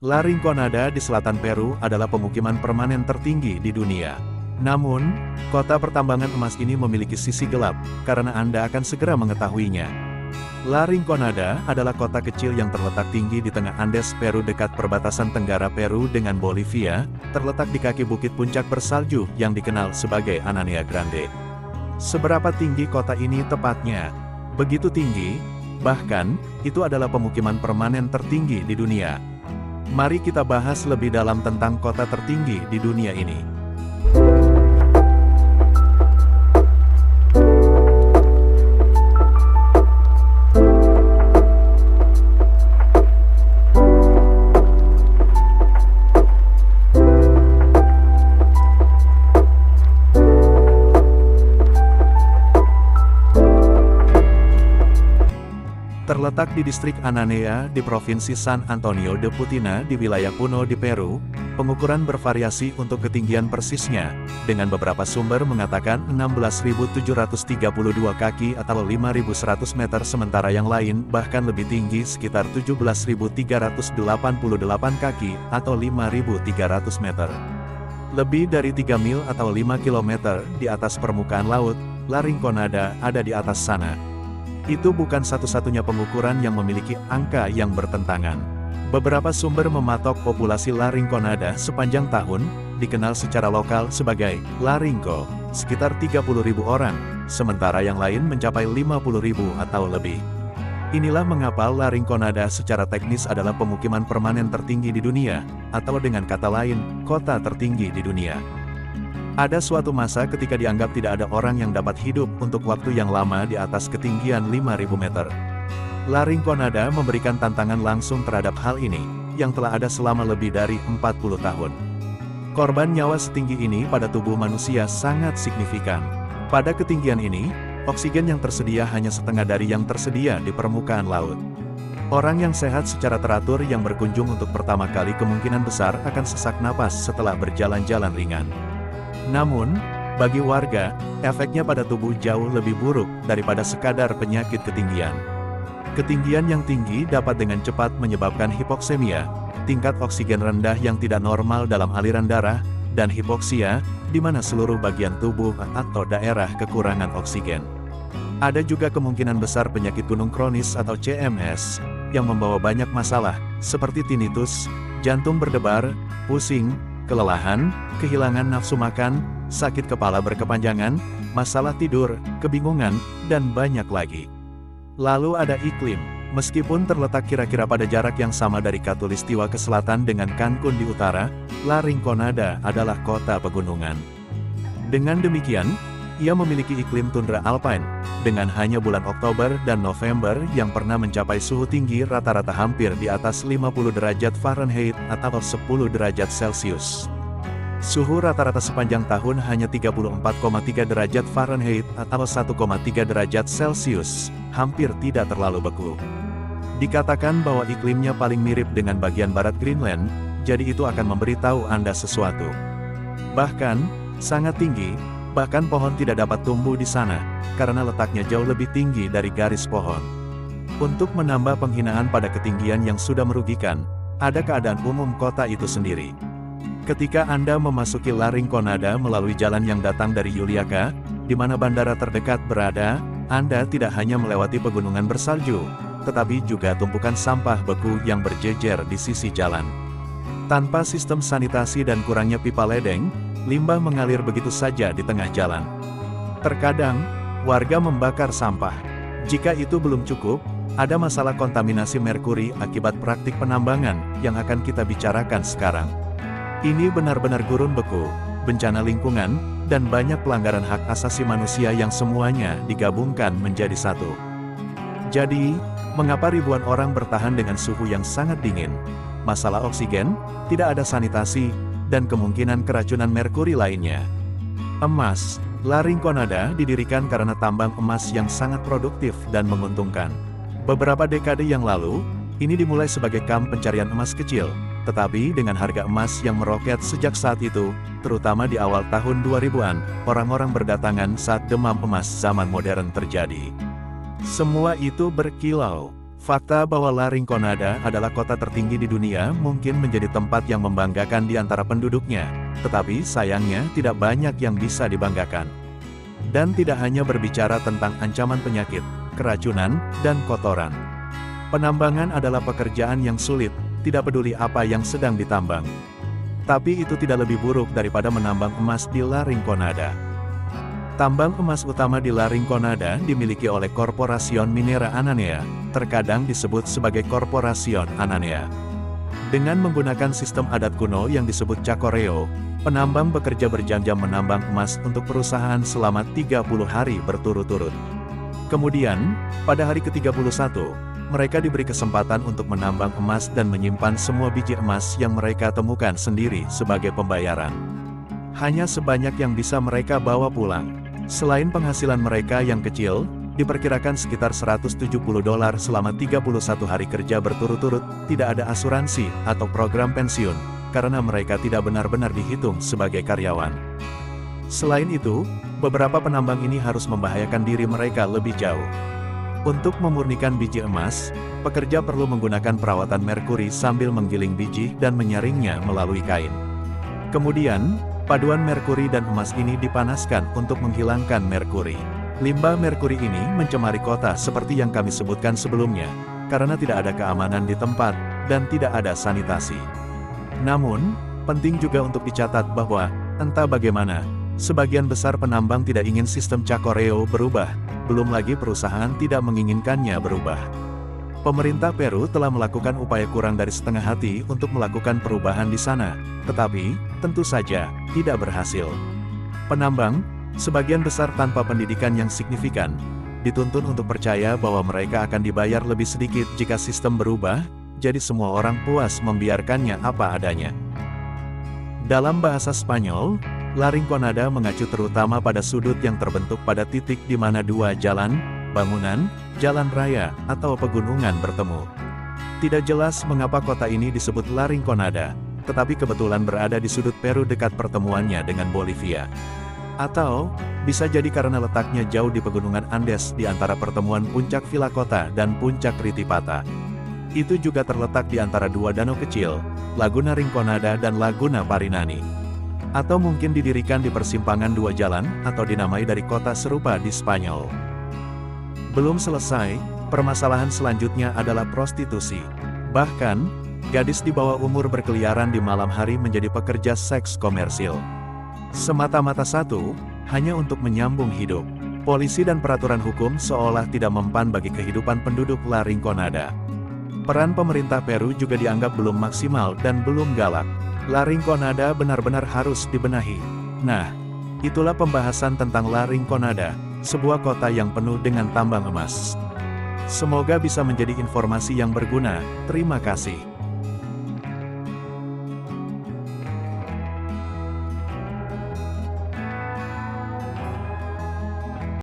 La Rinconada di selatan Peru adalah pemukiman permanen tertinggi di dunia. Namun, kota pertambangan emas ini memiliki sisi gelap, karena Anda akan segera mengetahuinya. La Rinconada analah kota kecil yang terletak tinggi di tengah Andes Peru dekat perbatasan tenggara Peru dengan Bolivia, terletak di kaki bukit puncak bersalju yang dikenal sebagai Anania Grande. Seberapa tinggi kota ini tepatnya? Begitu tinggi, bahkan, itu adalah pemukiman permanen tertinggi di dunia. Mari kita bahas lebih dalam tentang kota tertinggi di dunia ini. Terletak di distrik Ananea di Provinsi San Antonio de Putina di wilayah Puno di Peru, pengukuran bervariasi untuk ketinggian persisnya, dengan beberapa sumber mengatakan 16.732 kaki atau 5.100 meter sementara yang lain bahkan lebih tinggi sekitar 17.388 kaki atau 5.300 meter. Lebih dari 3 mil atau 5 km di atas permukaan laut, La Rinconada ada di atas sana. Itu bukan satu-satunya pengukuran yang memiliki angka yang bertentangan. Beberapa sumber mematok populasi La Rinconada sepanjang tahun, dikenal secara lokal sebagai La Rinco, sekitar 30.000 orang, sementara yang lain mencapai 50.000 atau lebih. Inilah mengapa La Rinconada secara teknis adalah pemukiman permanen tertinggi di dunia, atau dengan kata lain, kota tertinggi di dunia. Ada suatu masa ketika dianggap tidak ada orang yang dapat hidup untuk waktu yang lama di atas ketinggian 5.000 meter. La Rinconada memberikan tantangan langsung terhadap hal ini, yang telah ada selama lebih dari 40 tahun. Korban nyawa setinggi ini pada tubuh manusia sangat signifikan. Pada ketinggian ini, oksigen yang tersedia hanya setengah dari yang tersedia di permukaan laut. Orang yang sehat secara teratur yang berkunjung untuk pertama kali kemungkinan besar akan sesak napas setelah berjalan-jalan ringan. Namun, bagi warga, efeknya pada tubuh jauh lebih buruk daripada sekadar penyakit ketinggian. Ketinggian yang tinggi dapat dengan cepat menyebabkan hipoksemia, tingkat oksigen rendah yang tidak normal dalam aliran darah, dan hipoksia, di mana seluruh bagian tubuh atau daerah kekurangan oksigen. Ada juga kemungkinan besar penyakit gunung kronis atau CMS, yang membawa banyak masalah, seperti tinnitus, jantung berdebar, pusing, kelelahan, kehilangan nafsu makan, sakit kepala berkepanjangan, masalah tidur, kebingungan, dan banyak lagi. Lalu ada iklim. Meskipun terletak kira-kira pada jarak yang sama dari Khatulistiwa ke selatan dengan Cancun di utara, La Rinconada adalah kota pegunungan. Dengan demikian, ia memiliki iklim tundra alpine, dengan hanya bulan Oktober dan November yang pernah mencapai suhu tinggi rata-rata hampir di atas 50 derajat Fahrenheit atau 10 derajat Celcius. Suhu rata-rata sepanjang tahun hanya 34,3 derajat Fahrenheit atau 1,3 derajat Celcius, hampir tidak terlalu beku. Dikatakan bahwa iklimnya paling mirip dengan bagian barat Greenland, jadi itu akan memberitahu Anda sesuatu. Bahkan, sangat tinggi, bahkan pohon tidak dapat tumbuh di sana, karena letaknya jauh lebih tinggi dari garis pohon. Untuk menambah penghinaan pada ketinggian yang sudah merugikan, ada keadaan umum kota itu sendiri. Ketika Anda memasuki La Rinconada melalui jalan yang datang dari Juliaca, di mana bandara terdekat berada, Anda tidak hanya melewati pegunungan bersalju, tetapi juga tumpukan sampah beku yang berjejer di sisi jalan. Tanpa sistem sanitasi dan kurangnya pipa ledeng, limbah mengalir begitu saja di tengah jalan. Terkadang, warga membakar sampah. Jika itu belum cukup, ada masalah kontaminasi merkuri akibat praktik penambangan yang akan kita bicarakan sekarang. Ini benar-benar gurun beku, bencana lingkungan, dan banyak pelanggaran hak asasi manusia yang semuanya digabungkan menjadi satu. Jadi, mengapa ribuan orang bertahan dengan suhu yang sangat dingin? Masalah oksigen, tidak ada sanitasi, dan kemungkinan keracunan merkuri lainnya. Emas. La Rinconada didirikan karena tambang emas yang sangat produktif dan menguntungkan. Beberapa dekade yang lalu, ini dimulai sebagai kamp pencarian emas kecil, tetapi dengan harga emas yang meroket sejak saat itu, terutama di awal tahun 2000-an, orang-orang berdatangan saat demam emas zaman modern terjadi. Semua itu berkilau. Fakta bahwa La Rinconada adalah kota tertinggi di dunia mungkin menjadi tempat yang membanggakan di antara penduduknya, tetapi sayangnya tidak banyak yang bisa dibanggakan. Dan tidak hanya berbicara tentang ancaman penyakit, keracunan, dan kotoran. Penambangan adalah pekerjaan yang sulit, tidak peduli apa yang sedang ditambang. Tapi itu tidak lebih buruk daripada menambang emas di La Rinconada. Tambang emas utama di La Rinconada dimiliki oleh Corporación Minera Ananea, terkadang disebut sebagai Corporación Ananea. Dengan menggunakan sistem adat kuno yang disebut Chacorreo, penambang bekerja berjam-jam menambang emas untuk perusahaan selama 30 hari berturut-turut. Kemudian, pada hari ke-31, mereka diberi kesempatan untuk menambang emas dan menyimpan semua biji emas yang mereka temukan sendiri sebagai pembayaran. Hanya sebanyak yang bisa mereka bawa pulang. Selain penghasilan mereka yang kecil, diperkirakan sekitar $170 selama 31 hari kerja berturut-turut, tidak ada asuransi atau program pensiun, karena mereka tidak benar-benar dihitung sebagai karyawan. Selain itu, beberapa penambang ini harus membahayakan diri mereka lebih jauh. Untuk memurnikan biji emas, pekerja perlu menggunakan perawatan merkuri sambil menggiling biji dan menyaringnya melalui kain. Kemudian, paduan merkuri dan emas ini dipanaskan untuk menghilangkan merkuri. Limbah merkuri ini mencemari kota seperti yang kami sebutkan sebelumnya, karena tidak ada keamanan di tempat, dan tidak ada sanitasi. Namun, penting juga untuk dicatat bahwa, entah bagaimana, sebagian besar penambang tidak ingin sistem Chacorreo berubah, belum lagi perusahaan tidak menginginkannya berubah. Pemerintah Peru telah melakukan upaya kurang dari setengah hati untuk melakukan perubahan di sana, tetapi, tentu saja, tidak berhasil. Penambang, sebagian besar tanpa pendidikan yang signifikan, dituntun untuk percaya bahwa mereka akan dibayar lebih sedikit jika sistem berubah, jadi semua orang puas membiarkannya apa adanya. Dalam bahasa Spanyol, La Rinconada mengacu terutama pada sudut yang terbentuk pada titik di mana dua jalan, bangunan, jalan raya, atau pegunungan bertemu. Tidak jelas mengapa kota ini disebut La Rinconada, tetapi kebetulan berada di sudut Peru dekat pertemuannya dengan Bolivia. Atau, bisa jadi karena letaknya jauh di pegunungan Andes di antara pertemuan puncak Vilacota dan puncak Ritipata. Itu juga terletak di antara dua danau kecil, Laguna Rinconada dan Laguna Parinani. Atau mungkin didirikan di persimpangan dua jalan, atau dinamai dari kota serupa di Spanyol. Belum selesai, permasalahan selanjutnya adalah prostitusi. Bahkan, gadis di bawah umur berkeliaran di malam hari menjadi pekerja seks komersil. Semata-mata hanya untuk menyambung hidup. Polisi dan peraturan hukum seolah tidak mempan bagi kehidupan penduduk La Rinconada. Peran pemerintah Peru juga dianggap belum maksimal dan belum galak. La Rinconada benar-benar harus dibenahi. Nah, itulah pembahasan tentang La Rinconada, sebuah kota yang penuh dengan tambang emas. Semoga bisa menjadi informasi yang berguna. Terima kasih.